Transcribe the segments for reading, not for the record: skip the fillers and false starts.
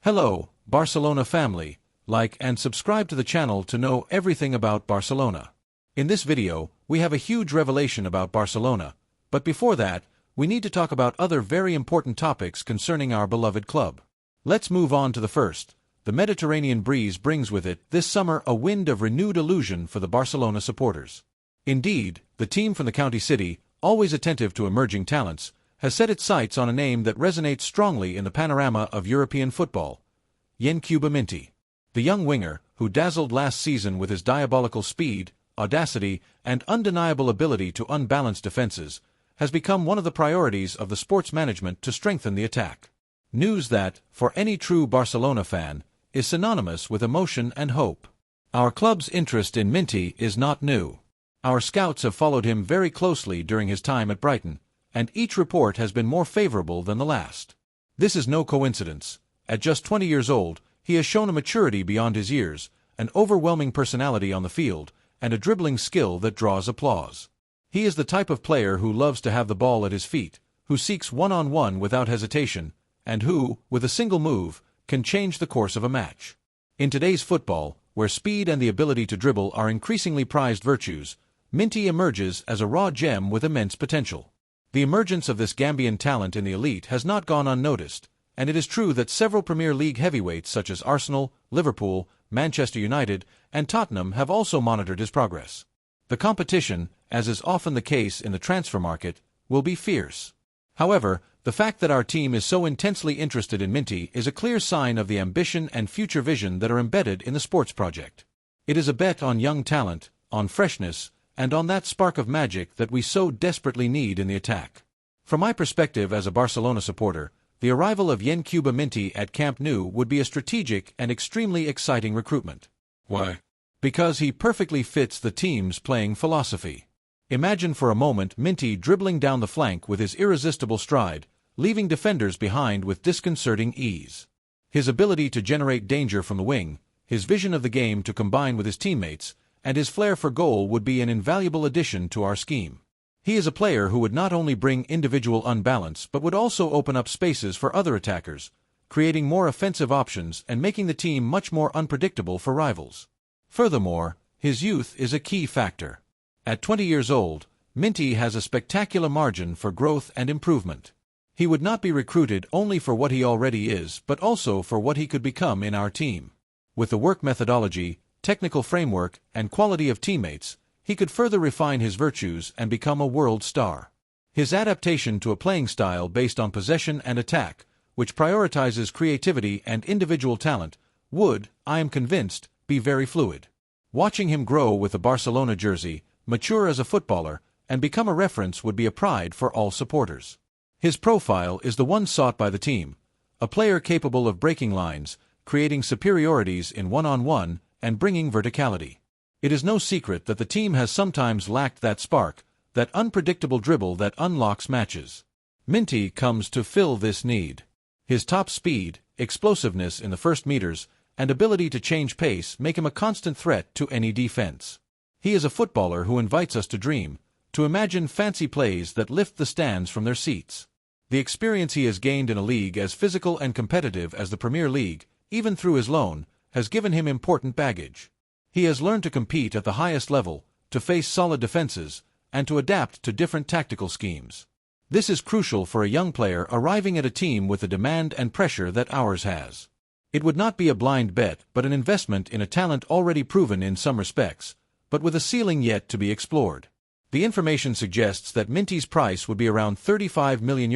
Hello, Barcelona family. Like and subscribe to the channel to know everything about Barcelona. In this video, we have a huge revelation about Barcelona, but before that, we need to talk about other very important topics concerning our beloved club. Let's move on to the first. The Mediterranean breeze brings with it this summer a wind of renewed illusion for the Barcelona supporters. Indeed, the team from the county city, always attentive to emerging talents, has set its sights on a name that resonates strongly in the panorama of European football: Yankuba Minteh. The young winger, who dazzled last season with his diabolical speed, audacity, and undeniable ability to unbalance defenses, has become one of the priorities of the sports management to strengthen the attack. News that, for any true Barcelona fan, is synonymous with emotion and hope. Our club's interest in Minteh is not new. Our scouts have followed him very closely during his time at Brighton, and each report has been more favorable than the last. This is no coincidence. At just 20 years old, he has shown a maturity beyond his years, an overwhelming personality on the field, and a dribbling skill that draws applause. He is the type of player who loves to have the ball at his feet, who seeks one-on-one without hesitation, and who, with a single move, can change the course of a match. In today's football, where speed and the ability to dribble are increasingly prized virtues, Minteh emerges as a raw gem with immense potential. The emergence of this Gambian talent in the elite has not gone unnoticed, and it is true that several Premier League heavyweights such as Arsenal, Liverpool, Manchester United, and Tottenham have also monitored his progress. The competition, as is often the case in the transfer market, will be fierce. However, the fact that our team is so intensely interested in Minteh is a clear sign of the ambition and future vision that are embedded in the sports project. It is a bet on young talent, on freshness, and on that spark of magic that we so desperately need in the attack. From my perspective as a Barcelona supporter, the arrival of Yankuba Minteh at Camp Nou would be a strategic and extremely exciting recruitment. Why? Because he perfectly fits the team's playing philosophy. Imagine for a moment Minteh dribbling down the flank with his irresistible stride, leaving defenders behind with disconcerting ease. His ability to generate danger from the wing, his vision of the game to combine with his teammates, and his flair for goal would be an invaluable addition to our scheme. He is a player who would not only bring individual unbalance but would also open up spaces for other attackers, creating more offensive options and making the team much more unpredictable for rivals. Furthermore, his youth is a key factor. At 20 years old, Minteh has a spectacular margin for growth and improvement. He would not be recruited only for what he already is but also for what he could become in our team. With the work methodology, technical framework, and quality of teammates, he could further refine his virtues and become a world star. His adaptation to a playing style based on possession and attack, which prioritizes creativity and individual talent, would, I am convinced, be very fluid. Watching him grow with the Barcelona jersey, mature as a footballer, and become a reference would be a pride for all supporters. His profile is the one sought by the team, a player capable of breaking lines, creating superiorities in one-on-one, and bringing verticality. It is no secret that the team has sometimes lacked that spark, that unpredictable dribble that unlocks matches. Minteh comes to fill this need. His top speed, explosiveness in the first meters, and ability to change pace make him a constant threat to any defense. He is a footballer who invites us to dream, to imagine fancy plays that lift the stands from their seats. The experience he has gained in a league as physical and competitive as the Premier League, even through his loan, has given him important baggage. He has learned to compete at the highest level, to face solid defenses, and to adapt to different tactical schemes. This is crucial for a young player arriving at a team with the demand and pressure that ours has. It would not be a blind bet but an investment in a talent already proven in some respects, but with a ceiling yet to be explored. The information suggests that Minteh's price would be around €35 million,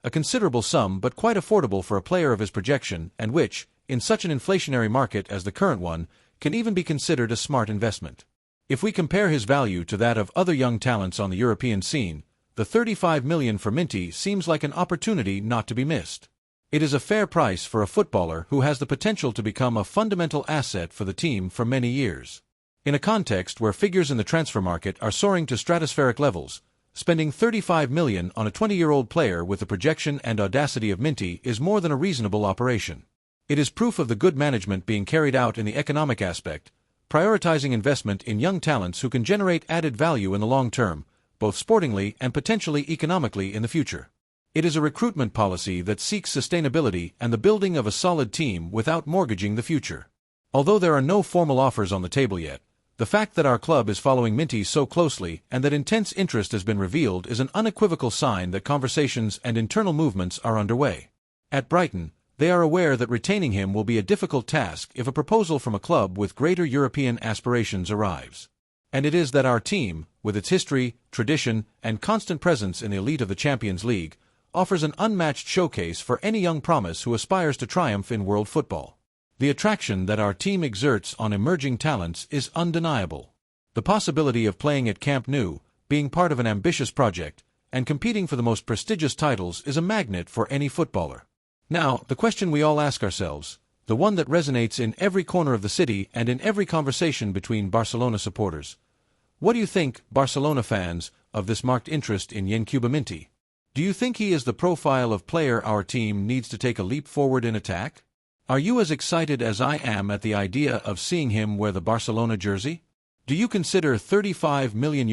a considerable sum but quite affordable for a player of his projection and which, in such an inflationary market as the current one, can even be considered a smart investment. If we compare his value to that of other young talents on the European scene, the €35 million for Minteh seems like an opportunity not to be missed. It is a fair price for a footballer who has the potential to become a fundamental asset for the team for many years. In a context where figures in the transfer market are soaring to stratospheric levels, spending €35 million on a 20-year-old player with the projection and audacity of Minteh is more than a reasonable operation. It is proof of the good management being carried out in the economic aspect, prioritizing investment in young talents who can generate added value in the long term, both sportingly and potentially economically in the future. It is a recruitment policy that seeks sustainability and the building of a solid team without mortgaging the future. Although there are no formal offers on the table yet, the fact that our club is following Minteh so closely and that intense interest has been revealed is an unequivocal sign that conversations and internal movements are underway. At Brighton, they are aware that retaining him will be a difficult task if a proposal from a club with greater European aspirations arrives. And it is that our team, with its history, tradition, and constant presence in the elite of the Champions League, offers an unmatched showcase for any young promise who aspires to triumph in world football. The attraction that our team exerts on emerging talents is undeniable. The possibility of playing at Camp Nou, being part of an ambitious project, and competing for the most prestigious titles is a magnet for any footballer. Now, the question we all ask ourselves, the one that resonates in every corner of the city and in every conversation between Barcelona supporters. What do you think, Barcelona fans, of this marked interest in Yankuba Minteh? Do you think he is the profile of player our team needs to take a leap forward in attack? Are you as excited as I am at the idea of seeing him wear the Barcelona jersey? Do you consider €35 million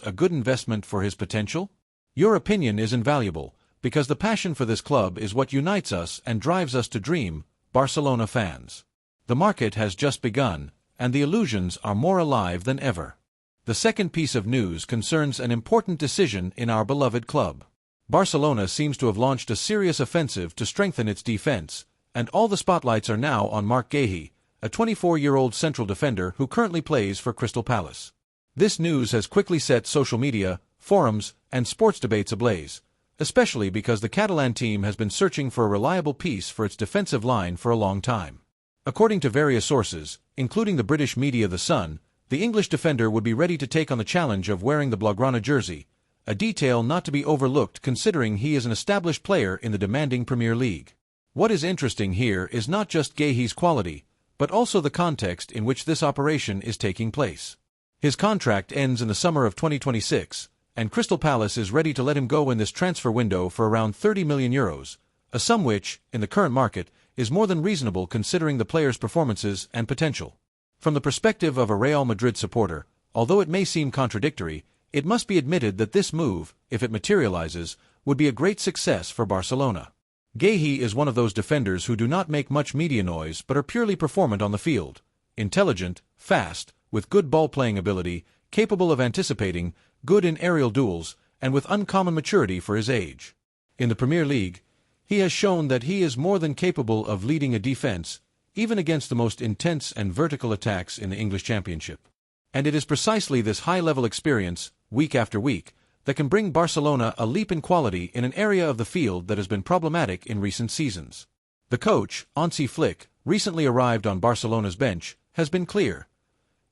a good investment for his potential? Your opinion is invaluable, because the passion for this club is what unites us and drives us to dream, Barcelona fans. The market has just begun, and the illusions are more alive than ever. The second piece of news concerns an important decision in our beloved club. Barcelona seems to have launched a serious offensive to strengthen its defense, and all the spotlights are now on Marc Guehi, a 24-year-old central defender who currently plays for Crystal Palace. This news has quickly set social media, forums, and sports debates ablaze, especially because the Catalan team has been searching for a reliable piece for its defensive line for a long time. According to various sources, including the British media The Sun, the English defender would be ready to take on the challenge of wearing the Blaugrana jersey, a detail not to be overlooked considering he is an established player in the demanding Premier League. What is interesting here is not just Guehi's quality, but also the context in which this operation is taking place. His contract ends in the summer of 2026, and Crystal Palace is ready to let him go in this transfer window for around €30 million, a sum which, in the current market, is more than reasonable considering the player's performances and potential. From the perspective of a Real Madrid supporter, although it may seem contradictory, it must be admitted that this move, if it materializes, would be a great success for Barcelona. Guehi is one of those defenders who do not make much media noise but are purely performant on the field. Intelligent, fast, with good ball-playing ability, capable of anticipating, good in aerial duels, and with uncommon maturity for his age. In the Premier League, he has shown that he is more than capable of leading a defense, even against the most intense and vertical attacks in the English Championship. And it is precisely this high-level experience, week after week, that can bring Barcelona a leap in quality in an area of the field that has been problematic in recent seasons. The coach, Hansi Flick, recently arrived on Barcelona's bench, has been clear.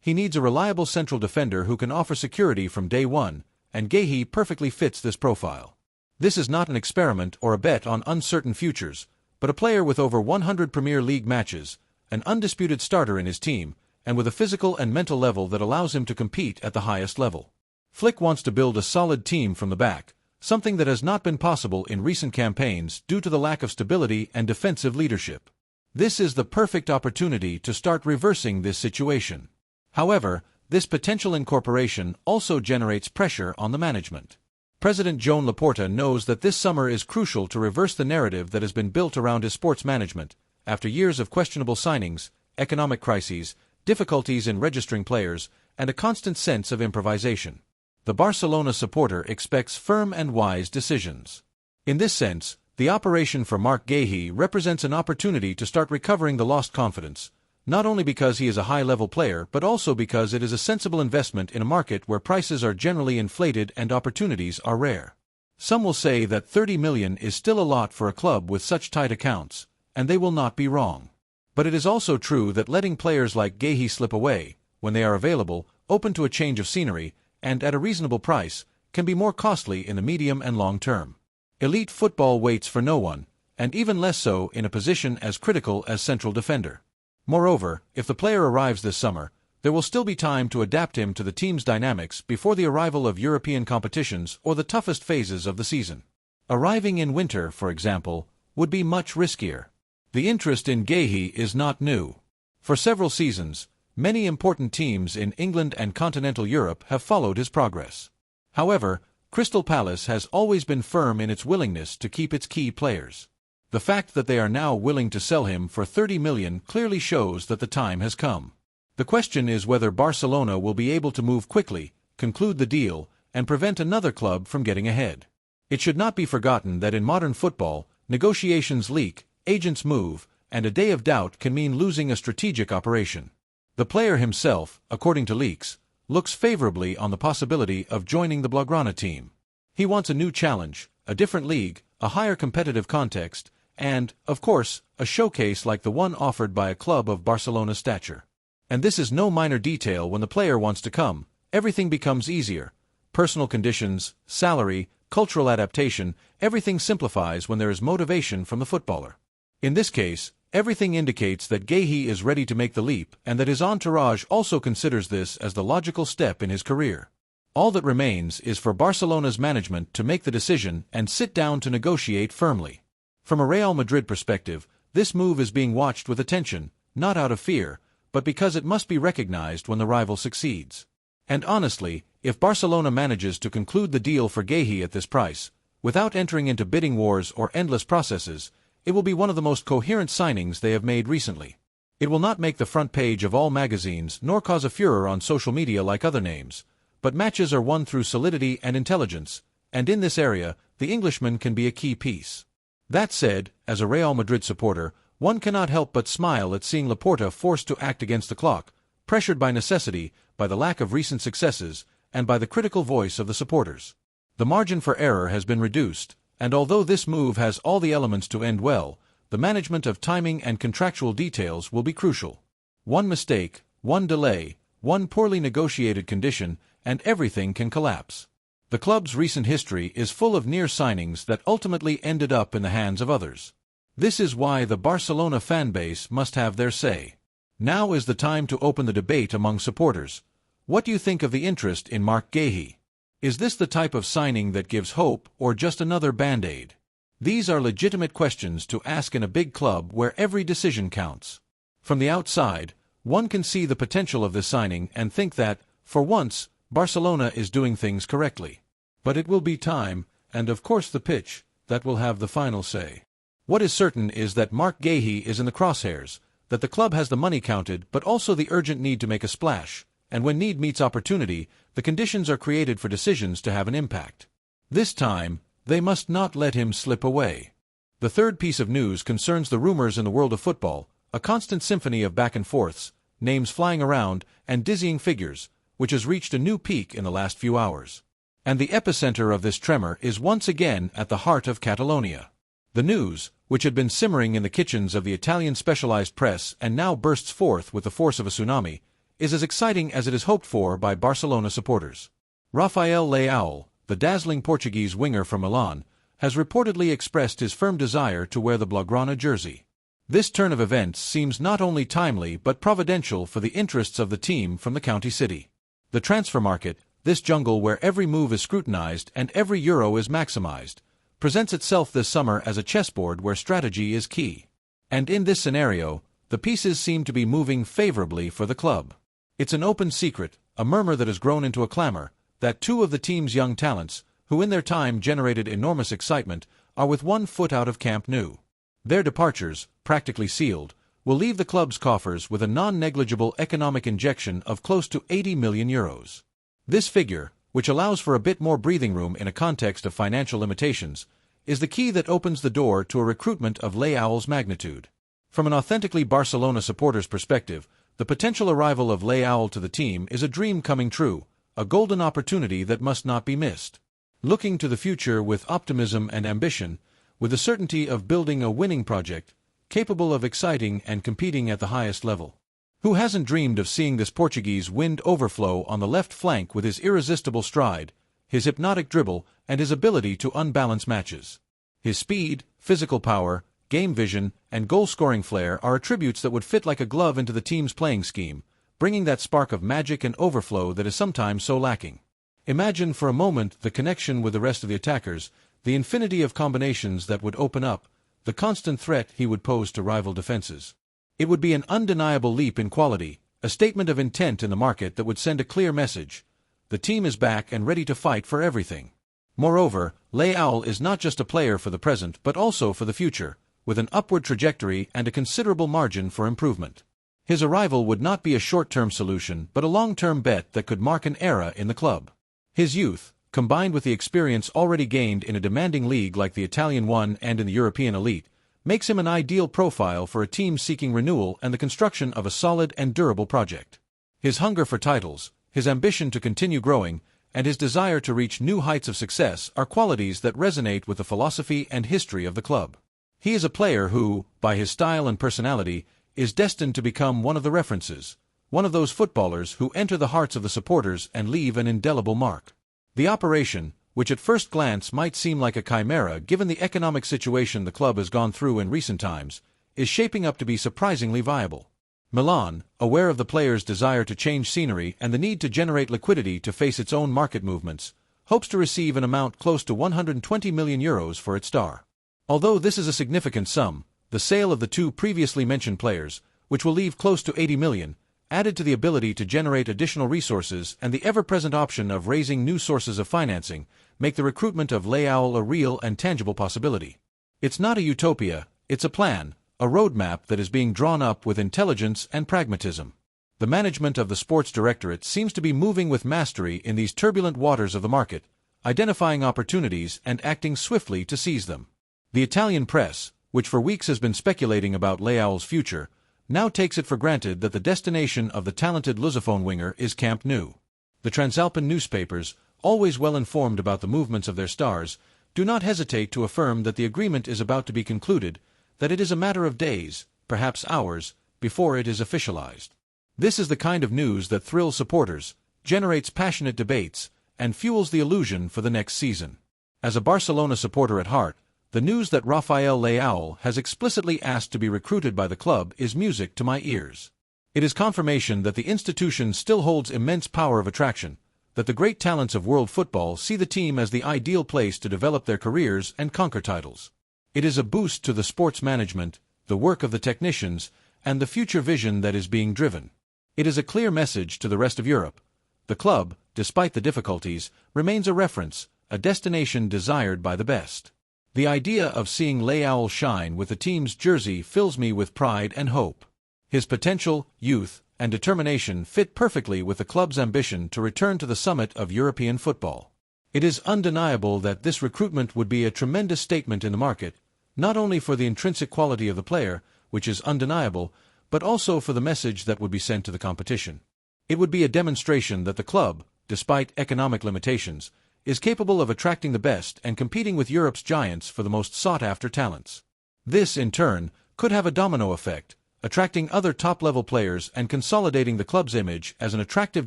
He needs a reliable central defender who can offer security from day one, and Guehi perfectly fits this profile. This is not an experiment or a bet on uncertain futures, but a player with over 100 Premier League matches, an undisputed starter in his team, and with a physical and mental level that allows him to compete at the highest level. Flick wants to build a solid team from the back, something that has not been possible in recent campaigns due to the lack of stability and defensive leadership. This is the perfect opportunity to start reversing this situation. However, this potential incorporation also generates pressure on the management. President Joan Laporta knows that this summer is crucial to reverse the narrative that has been built around his sports management, after years of questionable signings, economic crises, difficulties in registering players, and a constant sense of improvisation. The Barcelona supporter expects firm and wise decisions. In this sense, the operation for Marc Guehi represents an opportunity to start recovering the lost confidence, not only because he is a high-level player but also because it is a sensible investment in a market where prices are generally inflated and opportunities are rare. Some will say that 30 million is still a lot for a club with such tight accounts, and they will not be wrong. But it is also true that letting players like Guehi slip away, when they are available, open to a change of scenery, and at a reasonable price, can be more costly in the medium and long term. Elite football waits for no one, and even less so in a position as critical as central defender. Moreover, if the player arrives this summer, there will still be time to adapt him to the team's dynamics before the arrival of European competitions or the toughest phases of the season. Arriving in winter, for example, would be much riskier. The interest in Guehi is not new. For several seasons, many important teams in England and continental Europe have followed his progress. However, Crystal Palace has always been firm in its willingness to keep its key players. The fact that they are now willing to sell him for 30 million clearly shows that the time has come. The question is whether Barcelona will be able to move quickly, conclude the deal, and prevent another club from getting ahead. It should not be forgotten that in modern football, negotiations leak, agents move, and a day of doubt can mean losing a strategic operation. The player himself, according to leaks, looks favorably on the possibility of joining the Blaugrana team. He wants a new challenge, a different league, a higher competitive context, and, of course, a showcase like the one offered by a club of Barcelona's stature. And this is no minor detail. When the player wants to come, everything becomes easier. Personal conditions, salary, cultural adaptation, everything simplifies when there is motivation from the footballer. In this case, everything indicates that Guehi is ready to make the leap and that his entourage also considers this as the logical step in his career. All that remains is for Barcelona's management to make the decision and sit down to negotiate firmly. From a Real Madrid perspective, this move is being watched with attention, not out of fear, but because it must be recognized when the rival succeeds. And honestly, if Barcelona manages to conclude the deal for Guehi at this price, without entering into bidding wars or endless processes, it will be one of the most coherent signings they have made recently. It will not make the front page of all magazines nor cause a furor on social media like other names, but matches are won through solidity and intelligence, and in this area, the Englishman can be a key piece. That said, as a Real Madrid supporter, one cannot help but smile at seeing Laporta forced to act against the clock, pressured by necessity, by the lack of recent successes, and by the critical voice of the supporters. The margin for error has been reduced, and although this move has all the elements to end well, the management of timing and contractual details will be crucial. One mistake, one delay, one poorly negotiated condition, and everything can collapse. The club's recent history is full of near signings that ultimately ended up in the hands of others. This is why the Barcelona fanbase must have their say. Now is the time to open the debate among supporters. What do you think of the interest in Marc Guehi? Is this the type of signing that gives hope or just another band-aid? These are legitimate questions to ask in a big club where every decision counts. From the outside, one can see the potential of this signing and think that, for once, Barcelona is doing things correctly. But it will be time, and of course the pitch, that will have the final say. What is certain is that Marc Guehi is in the crosshairs, that the club has the money counted but also the urgent need to make a splash, and when need meets opportunity, the conditions are created for decisions to have an impact. This time, they must not let him slip away. The third piece of news concerns the rumors in the world of football, a constant symphony of back and forths, names flying around, and dizzying figures, which has reached a new peak in the last few hours. And the epicenter of this tremor is once again at the heart of Catalonia. The news, which had been simmering in the kitchens of the Italian specialized press and now bursts forth with the force of a tsunami, is as exciting as it is hoped for by Barcelona supporters. Rafael Leao, the dazzling Portuguese winger from Milan, has reportedly expressed his firm desire to wear the Blaugrana jersey. This turn of events seems not only timely but providential for the interests of the team from the county city. The transfer market, this jungle where every move is scrutinized and every euro is maximized, presents itself this summer as a chessboard where strategy is key. And in this scenario, the pieces seem to be moving favorably for the club. It's an open secret, a murmur that has grown into a clamor, that two of the team's young talents, who in their time generated enormous excitement, are with one foot out of Camp Nou. Their departures, practically sealed, will leave the club's coffers with a non-negligible economic injection of close to 80 million euros. This figure, which allows for a bit more breathing room in a context of financial limitations, is the key that opens the door to a recruitment of Leao's magnitude. From an authentically Barcelona supporter's perspective, the potential arrival of Leao to the team is a dream coming true, a golden opportunity that must not be missed. Looking to the future with optimism and ambition, with the certainty of building a winning project, capable of exciting and competing at the highest level. Who hasn't dreamed of seeing this Portuguese wind overflow on the left flank with his irresistible stride, his hypnotic dribble, and his ability to unbalance matches? His speed, physical power, game vision, and goal-scoring flair are attributes that would fit like a glove into the team's playing scheme, bringing that spark of magic and overflow that is sometimes so lacking. Imagine for a moment the connection with the rest of the attackers, the infinity of combinations that would open up, the constant threat he would pose to rival defenses. It would be an undeniable leap in quality, a statement of intent in the market that would send a clear message. The team is back and ready to fight for everything. Moreover, Leao is not just a player for the present but also for the future, with an upward trajectory and a considerable margin for improvement. His arrival would not be a short-term solution but a long-term bet that could mark an era in the club. His youth, combined with the experience already gained in a demanding league like the Italian one and in the European elite, makes him an ideal profile for a team seeking renewal and the construction of a solid and durable project. His hunger for titles, his ambition to continue growing, and his desire to reach new heights of success are qualities that resonate with the philosophy and history of the club. He is a player who, by his style and personality, is destined to become one of the references, one of those footballers who enter the hearts of the supporters and leave an indelible mark. The operation, which at first glance might seem like a chimera given the economic situation the club has gone through in recent times, is shaping up to be surprisingly viable. Milan, aware of the player's desire to change scenery and the need to generate liquidity to face its own market movements, hopes to receive an amount close to €120 million for its star. Although this is a significant sum, the sale of the two previously mentioned players, which will leave close to €80 million, added to the ability to generate additional resources and the ever-present option of raising new sources of financing, make the recruitment of Leao a real and tangible possibility. It's not a utopia, it's a plan, a roadmap that is being drawn up with intelligence and pragmatism. The management of the sports directorate seems to be moving with mastery in these turbulent waters of the market, identifying opportunities and acting swiftly to seize them. The Italian press, which for weeks has been speculating about Leao's future, now takes it for granted that the destination of the talented Lusophone winger is Camp Nou. The Transalpine newspapers, always well informed about the movements of their stars, do not hesitate to affirm that the agreement is about to be concluded, that it is a matter of days, perhaps hours, before it is officialized. This is the kind of news that thrills supporters, generates passionate debates, and fuels the illusion for the next season. As a Barcelona supporter at heart, the news that Rafael Leao has explicitly asked to be recruited by the club is music to my ears. It is confirmation that the institution still holds immense power of attraction, that the great talents of world football see the team as the ideal place to develop their careers and conquer titles. It is a boost to the sports management, the work of the technicians, and the future vision that is being driven. It is a clear message to the rest of Europe. The club, despite the difficulties, remains a reference, a destination desired by the best. The idea of seeing Leao shine with the team's jersey fills me with pride and hope. His potential, youth, and determination fit perfectly with the club's ambition to return to the summit of European football. It is undeniable that this recruitment would be a tremendous statement in the market, not only for the intrinsic quality of the player, which is undeniable, but also for the message that would be sent to the competition. It would be a demonstration that the club, despite economic limitations, is capable of attracting the best and competing with Europe's giants for the most sought-after talents. This, in turn, could have a domino effect, attracting other top-level players and consolidating the club's image as an attractive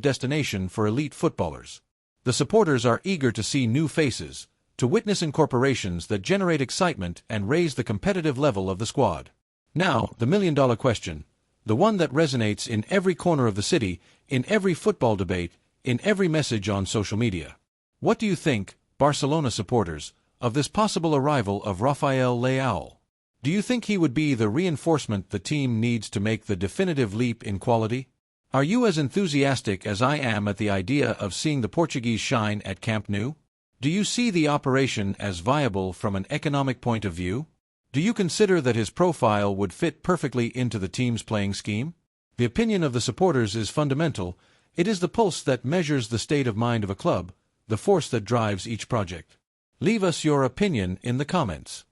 destination for elite footballers. The supporters are eager to see new faces, to witness incorporations that generate excitement and raise the competitive level of the squad. Now, the million-dollar question, the one that resonates in every corner of the city, in every football debate, in every message on social media. What do you think, Barcelona supporters, of this possible arrival of Rafael Leao? Do you think he would be the reinforcement the team needs to make the definitive leap in quality? Are you as enthusiastic as I am at the idea of seeing the Portuguese shine at Camp Nou? Do you see the operation as viable from an economic point of view? Do you consider that his profile would fit perfectly into the team's playing scheme? The opinion of the supporters is fundamental. It is the pulse that measures the state of mind of a club, the force that drives each project. Leave us your opinion in the comments.